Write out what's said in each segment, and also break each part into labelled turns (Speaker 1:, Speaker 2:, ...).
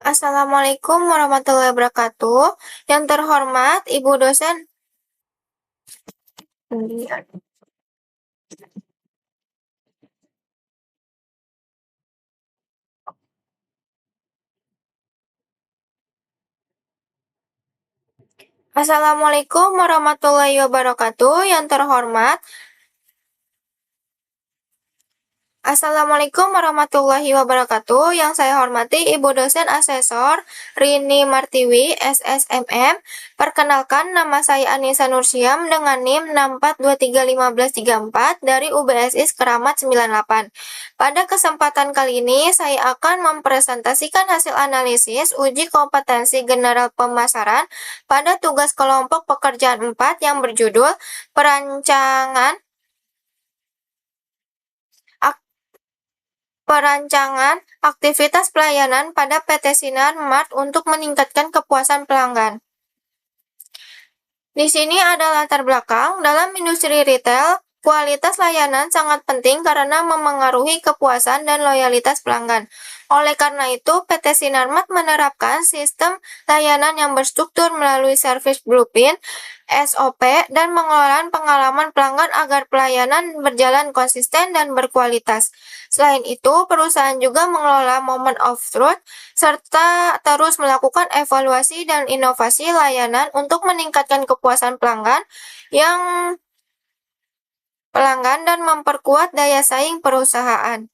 Speaker 1: Assalamualaikum warahmatullahi wabarakatuh. Yang terhormat Ibu dosen. Assalamualaikum warahmatullahi wabarakatuh. Yang terhormat. Assalamualaikum warahmatullahi wabarakatuh. Yang saya hormati Ibu dosen asesor Rini Martiwi, SSMM. Perkenalkan, nama saya Anissa Nursiam dengan NIM 64231534 dari UBSIS Keramat 98. Pada kesempatan kali ini, saya akan mempresentasikan hasil analisis uji kompetensi general pemasaran pada tugas kelompok pekerjaan 4 yang berjudul Perancangan aktivitas pelayanan pada PT Sinar Mart untuk meningkatkan kepuasan pelanggan. Di sini ada latar belakang. Dalam industri retail, kualitas layanan sangat penting karena memengaruhi kepuasan dan loyalitas pelanggan. Oleh karena itu, PT Sinarmat menerapkan sistem layanan yang berstruktur melalui service blueprint, SOP, dan mengelola pengalaman pelanggan agar pelayanan berjalan konsisten dan berkualitas. Selain itu, perusahaan juga mengelola moment of truth serta terus melakukan evaluasi dan inovasi layanan untuk meningkatkan kepuasan pelanggan dan memperkuat daya saing perusahaan.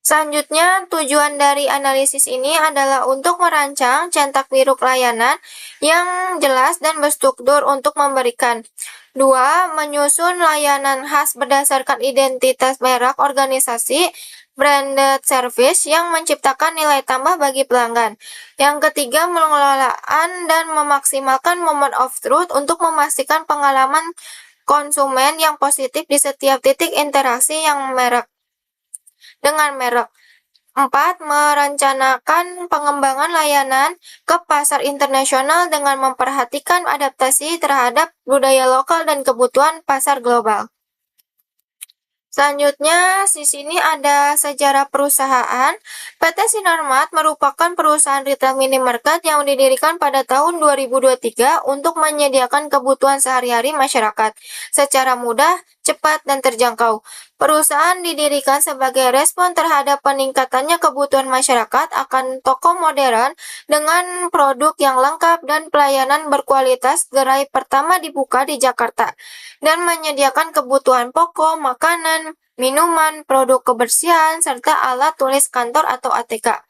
Speaker 1: Selanjutnya, tujuan dari analisis ini adalah untuk merancang centak biru layanan yang jelas dan berstruktur untuk memberikan 2. Menyusun layanan khas berdasarkan identitas merek organisasi branded service yang menciptakan nilai tambah bagi pelanggan. Yang ketiga, pengelolaan dan memaksimalkan moment of truth untuk memastikan pengalaman konsumen yang positif di setiap titik interaksi dengan merek. 4. Merencanakan pengembangan layanan ke pasar internasional dengan memperhatikan adaptasi terhadap budaya lokal dan kebutuhan pasar global. Selanjutnya, di sini ada sejarah perusahaan. PT Sinarmat merupakan perusahaan retail minimarket yang didirikan pada tahun 2023 untuk menyediakan kebutuhan sehari-hari masyarakat secara mudah, cepat, dan terjangkau. Perusahaan didirikan sebagai respon terhadap peningkatannya kebutuhan masyarakat akan toko modern dengan produk yang lengkap dan pelayanan berkualitas. Gerai pertama dibuka di Jakarta dan menyediakan kebutuhan pokok, makanan, minuman, produk kebersihan, serta alat tulis kantor atau ATK.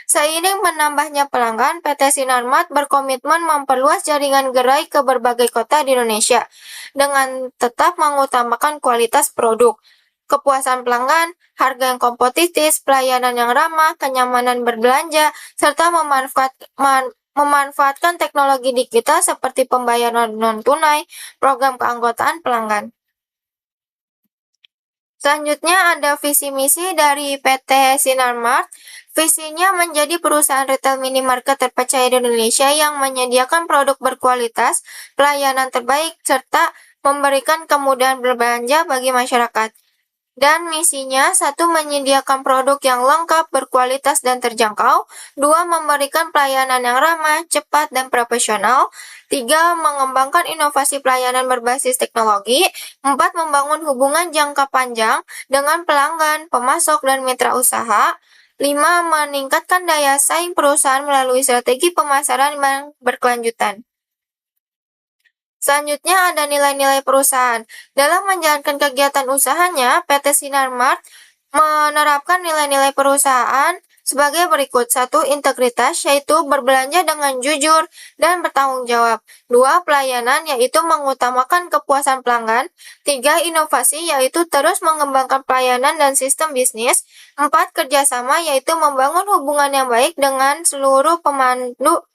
Speaker 1: Seiring menambahnya pelanggan, PT Sinarmat berkomitmen memperluas jaringan gerai ke berbagai kota di Indonesia dengan tetap mengutamakan kualitas produk, kepuasan pelanggan, harga yang kompetitif, pelayanan yang ramah, kenyamanan berbelanja, serta memanfaatkan teknologi digital seperti pembayaran non-tunai, program keanggotaan pelanggan. Selanjutnya ada visi misi dari PT Sinarmat. Visinya menjadi perusahaan retail minimarket terpercaya di Indonesia yang menyediakan produk berkualitas, pelayanan terbaik, serta memberikan kemudahan berbelanja bagi masyarakat. Dan misinya, 1. Menyediakan produk yang lengkap, berkualitas, dan terjangkau. 2. Memberikan pelayanan yang ramah, cepat, dan profesional. 3. Mengembangkan inovasi pelayanan berbasis teknologi. 4. Membangun hubungan jangka panjang dengan pelanggan, pemasok, dan mitra usaha. 5. Meningkatkan daya saing perusahaan melalui strategi pemasaran yang berkelanjutan. Selanjutnya ada nilai-nilai perusahaan. Dalam menjalankan kegiatan usahanya, PT Sinarmat menerapkan nilai-nilai perusahaan sebagai berikut. 1. Integritas, yaitu berbelanja dengan jujur dan bertanggung jawab. 2. Pelayanan, yaitu mengutamakan kepuasan pelanggan. 3. Inovasi, yaitu terus mengembangkan pelayanan dan sistem bisnis. 4. Kerjasama, yaitu membangun hubungan yang baik dengan seluruh pemandu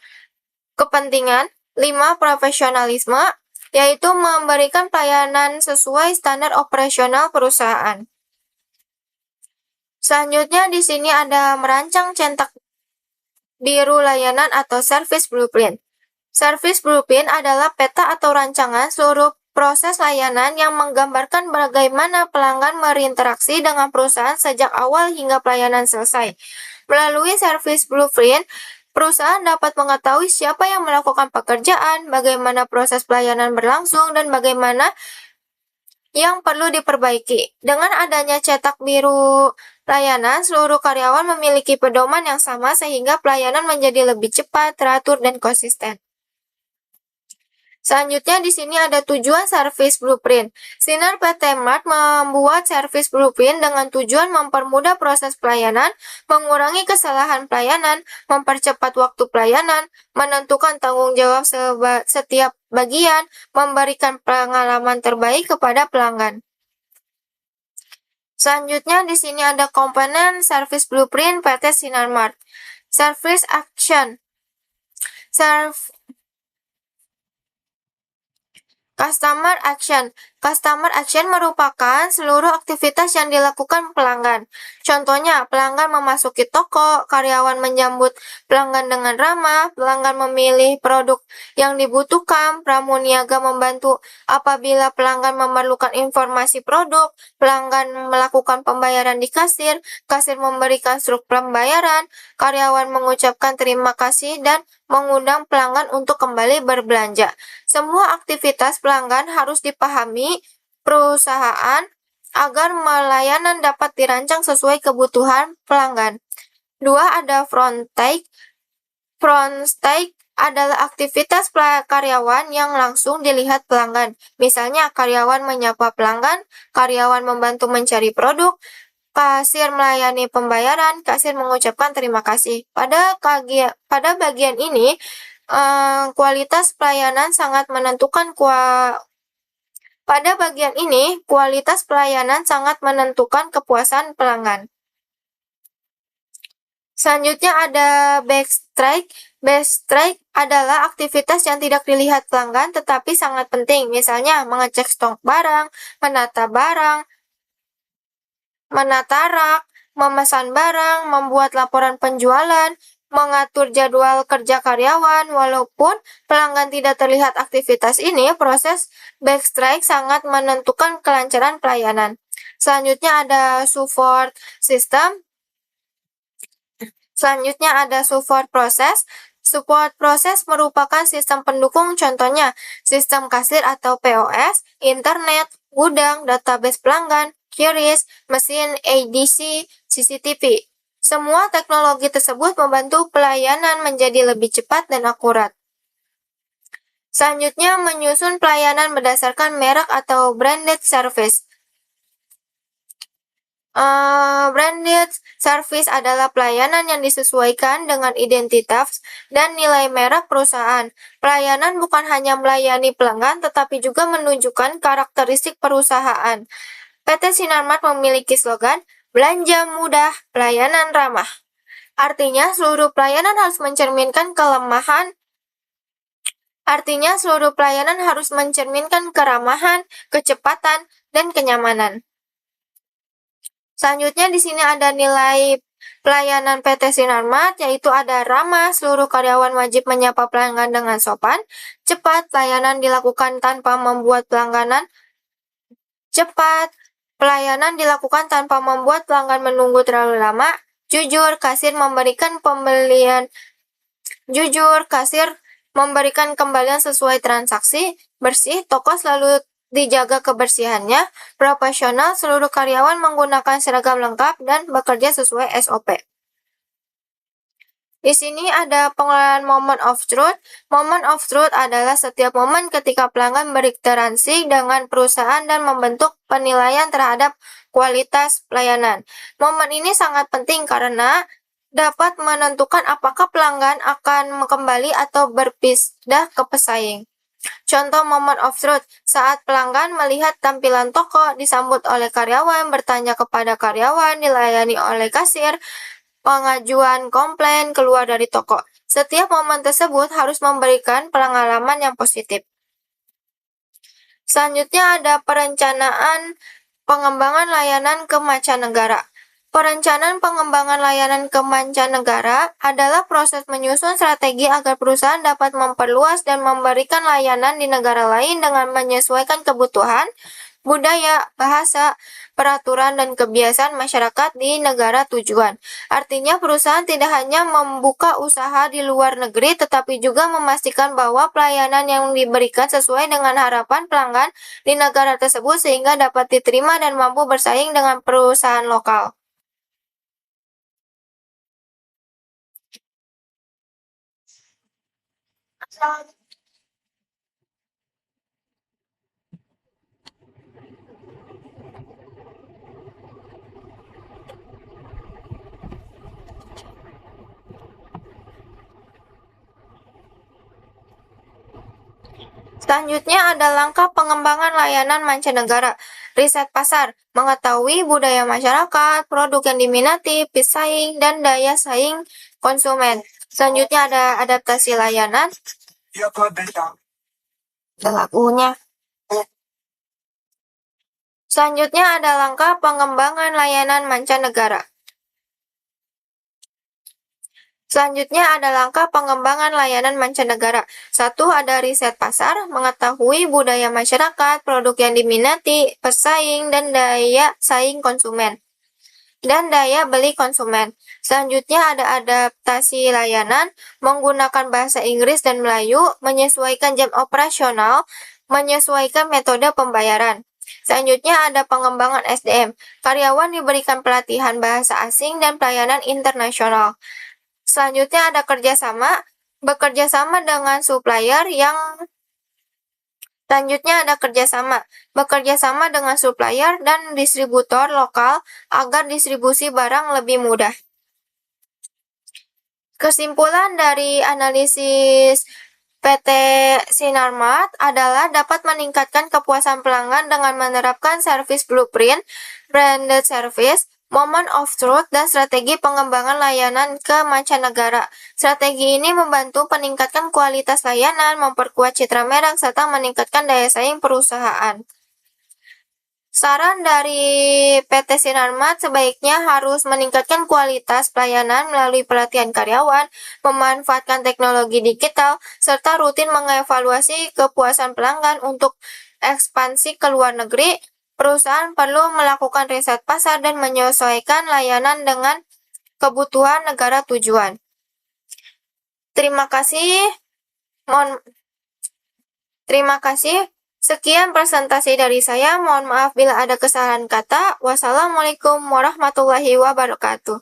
Speaker 1: kepentingan. 5. Profesionalisme, yaitu memberikan pelayanan sesuai standar operasional perusahaan. Selanjutnya di sini ada merancang centak biru layanan atau service blueprint. Service blueprint adalah peta atau rancangan seluruh proses layanan yang menggambarkan bagaimana pelanggan berinteraksi dengan perusahaan sejak awal hingga pelayanan selesai. Melalui service blueprint, perusahaan dapat mengetahui siapa yang melakukan pekerjaan, bagaimana proses pelayanan berlangsung, dan bagaimana yang perlu diperbaiki. Dengan adanya cetak biru layanan, seluruh karyawan memiliki pedoman yang sama sehingga pelayanan menjadi lebih cepat, teratur, dan konsisten. Selanjutnya di sini ada tujuan service blueprint. Sinar PT Mart membuat service blueprint dengan tujuan mempermudah proses pelayanan, mengurangi kesalahan pelayanan, mempercepat waktu pelayanan, menentukan tanggung jawab setiap bagian, memberikan pengalaman terbaik kepada pelanggan. Selanjutnya di sini ada komponen service blueprint PT Sinar Mart. Service action. Customer action. Customer action merupakan seluruh aktivitas yang dilakukan pelanggan. Contohnya, pelanggan memasuki toko, karyawan menyambut pelanggan dengan ramah, pelanggan memilih produk yang dibutuhkan, pramuniaga membantu apabila pelanggan memerlukan informasi produk, pelanggan melakukan pembayaran di kasir, kasir memberikan struk pembayaran, karyawan mengucapkan terima kasih dan mengundang pelanggan untuk kembali berbelanja. Semua aktivitas pelanggan harus dipahami perusahaan agar pelayanan dapat dirancang sesuai kebutuhan pelanggan. 2. Ada front take. Front take adalah aktivitas karyawan yang langsung dilihat pelanggan. Misalnya, karyawan menyapa pelanggan, karyawan membantu mencari produk, kasir melayani pembayaran, kasir mengucapkan terima kasih. Pada bagian ini, kualitas pelayanan sangat menentukan kepuasan pelanggan. Selanjutnya ada backtrack. Backtrack adalah aktivitas yang tidak dilihat pelanggan tetapi sangat penting. Misalnya mengecek stok barang, menata rak, memesan barang, membuat laporan penjualan, mengatur jadwal kerja karyawan. Walaupun pelanggan tidak terlihat aktivitas ini, proses backtrack sangat menentukan kelancaran pelayanan. Selanjutnya ada support system. Selanjutnya ada support process. Support process merupakan sistem pendukung, contohnya sistem kasir atau POS, internet, gudang, database pelanggan, QRIS, mesin ADC, CCTV. Semua teknologi tersebut membantu pelayanan menjadi lebih cepat dan akurat. Selanjutnya, menyusun pelayanan berdasarkan merek atau branded service. Branded service adalah pelayanan yang disesuaikan dengan identitas dan nilai merek perusahaan. Pelayanan bukan hanya melayani pelanggan, tetapi juga menunjukkan karakteristik perusahaan. PT Sinar Mart memiliki slogan, belanja mudah, pelayanan ramah. Artinya, seluruh pelayanan harus mencerminkan keramahan, kecepatan, dan kenyamanan. Selanjutnya di sini ada nilai pelayanan PT Sinar Mart, yaitu ada ramah, seluruh karyawan wajib menyapa pelanggan dengan sopan, cepat, pelayanan dilakukan tanpa membuat pelanggan menunggu terlalu lama, jujur, kasir memberikan kembalian sesuai transaksi, bersih, toko selalu dijaga kebersihannya, profesional, seluruh karyawan menggunakan seragam lengkap dan bekerja sesuai SOP. Di sini ada pengenalan moment of truth. Moment of truth adalah setiap momen ketika pelanggan berinteraksi dengan perusahaan dan membentuk penilaian terhadap kualitas pelayanan. Momen ini sangat penting karena dapat menentukan apakah pelanggan akan kembali atau berpindah ke pesaing. Contoh moment of truth, saat pelanggan melihat tampilan toko, disambut oleh karyawan, bertanya kepada karyawan, dilayani oleh kasir, pengajuan komplain, keluar dari toko. Setiap momen tersebut harus memberikan pengalaman yang positif. Selanjutnya ada perencanaan pengembangan layanan ke mancanegara. Perencanaan pengembangan layanan ke mancanegara adalah proses menyusun strategi agar perusahaan dapat memperluas dan memberikan layanan di negara lain dengan menyesuaikan kebutuhan, budaya, bahasa, peraturan, dan kebiasaan masyarakat di negara tujuan. Artinya, perusahaan tidak hanya membuka usaha di luar negeri, tetapi juga memastikan bahwa pelayanan yang diberikan sesuai dengan harapan pelanggan di negara tersebut sehingga dapat diterima dan mampu bersaing dengan perusahaan lokal. Selanjutnya ada langkah pengembangan layanan mancanegara. Riset pasar, mengetahui budaya masyarakat, produk yang diminati, pesaing, dan daya saing konsumen. Selanjutnya ada adaptasi layanan. Ada lagunya. Selanjutnya ada langkah pengembangan layanan mancanegara. Selanjutnya ada langkah pengembangan layanan mancanegara. 1. Ada riset pasar, mengetahui budaya masyarakat, produk yang diminati, pesaing, dan daya saing konsumen, dan daya beli konsumen. Selanjutnya ada adaptasi layanan, menggunakan bahasa Inggris dan Melayu, menyesuaikan jam operasional, menyesuaikan metode pembayaran. Selanjutnya ada pengembangan SDM, karyawan diberikan pelatihan bahasa asing dan pelayanan internasional. Selanjutnya ada kerjasama, bekerja sama dengan supplier yang Selanjutnya ada kerjasama, bekerja sama dengan supplier dan distributor lokal agar distribusi barang lebih mudah. Kesimpulan dari analisis PT Sinarmat adalah dapat meningkatkan kepuasan pelanggan dengan menerapkan service blueprint, branded service, moment of truth, dan strategi pengembangan layanan ke mancanegara. Strategi ini membantu peningkatan kualitas layanan, memperkuat citra merek, serta meningkatkan daya saing perusahaan. Saran dari PT Sinarmat sebaiknya harus meningkatkan kualitas pelayanan melalui pelatihan karyawan, memanfaatkan teknologi digital, serta rutin mengevaluasi kepuasan pelanggan untuk ekspansi ke luar negeri. Perusahaan perlu melakukan riset pasar dan menyesuaikan layanan dengan kebutuhan negara tujuan. Terima kasih. Sekian presentasi dari saya. Mohon maaf bila ada kesalahan kata. Wassalamualaikum warahmatullahi wabarakatuh.